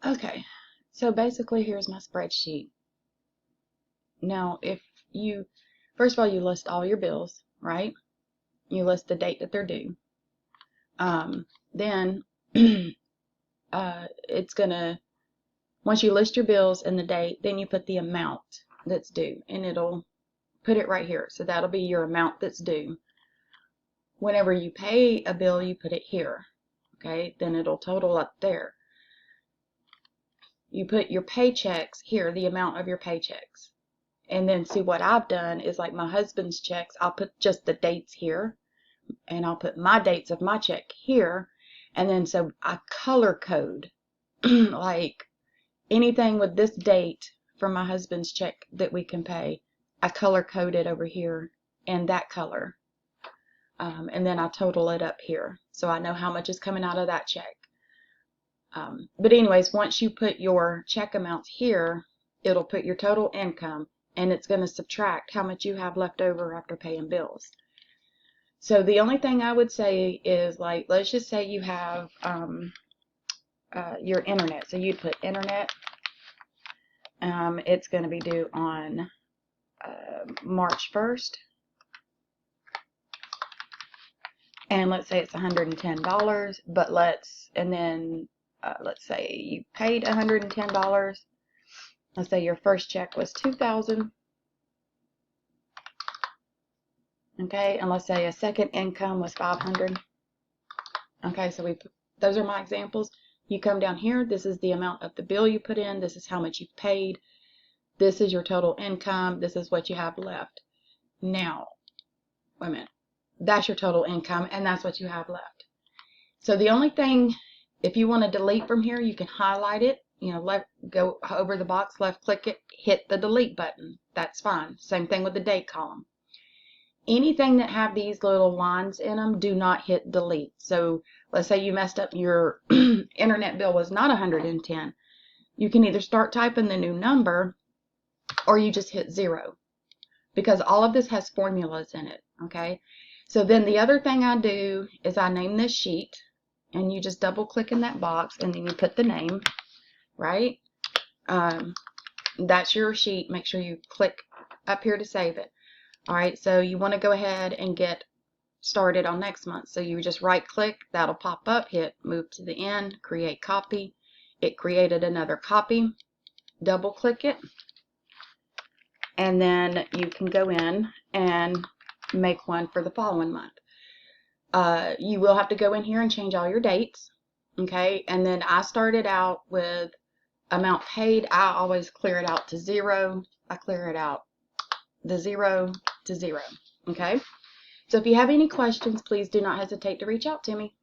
Okay, so basically here's my spreadsheet. Now, if you, first of all, you list all your bills, right? You list the date that they're due. Then it's gonna, once you list your bills and the date, then you put the amount that's due, and it'll put it right here. So that'll be your amount that's due. Whenever you pay a bill, you put it here. Okay, then it'll total up there. You put your paychecks here, the amount of your paychecks. And then see what I've done is like my husband's checks, I'll put just the dates here, and I'll put my dates of my check here. And then so I color code like anything with this date from my husband's check that we can pay, I color code it over here in that color. And then I total it up here so I know how much is coming out of that check. But anyways, once you put your check amounts here, it'll put your total income, and it's going to subtract how much you have left over after paying bills. So the only thing I would say is, like, let's just say you have your internet. So you'd put internet. It's going to be due on March 1st. And let's say it's $110, but let's say you paid $110. Let's say your first check was $2,000. Okay, and let's say a second income was $500. Okay, so those are my examples. You come down here, this is the amount of the bill you put in, this is how much you've paid, this is your total income, this is what you have left. Now, wait a minute, that's your total income, and that's what you have left. So the only thing, if you want to delete from here, you can highlight it, go over the box, left click it, hit the delete button. That's fine. Same thing with the date column. Anything that have these little lines in them, do not hit delete. So let's say you messed up, your internet bill was not 110. You can either start typing the new number or you just hit 0, because all of this has formulas in it. Okay, so then the other thing I do is I name this sheet, and you just double click in that box and then you put the name, right? That's your sheet. Make sure you click up here to save it. All right, so you want to go ahead and get started on next month. So you just right click, that'll pop up, hit move to the end, create copy. It created another copy. Double click it, and then you can go in and make one for the following month. You will have to go in here and change all your dates. Okay, and then I started out with amount paid. I always clear it out to 0. I clear it out the 0 to 0. Okay, so if you have any questions, please do not hesitate to reach out to me.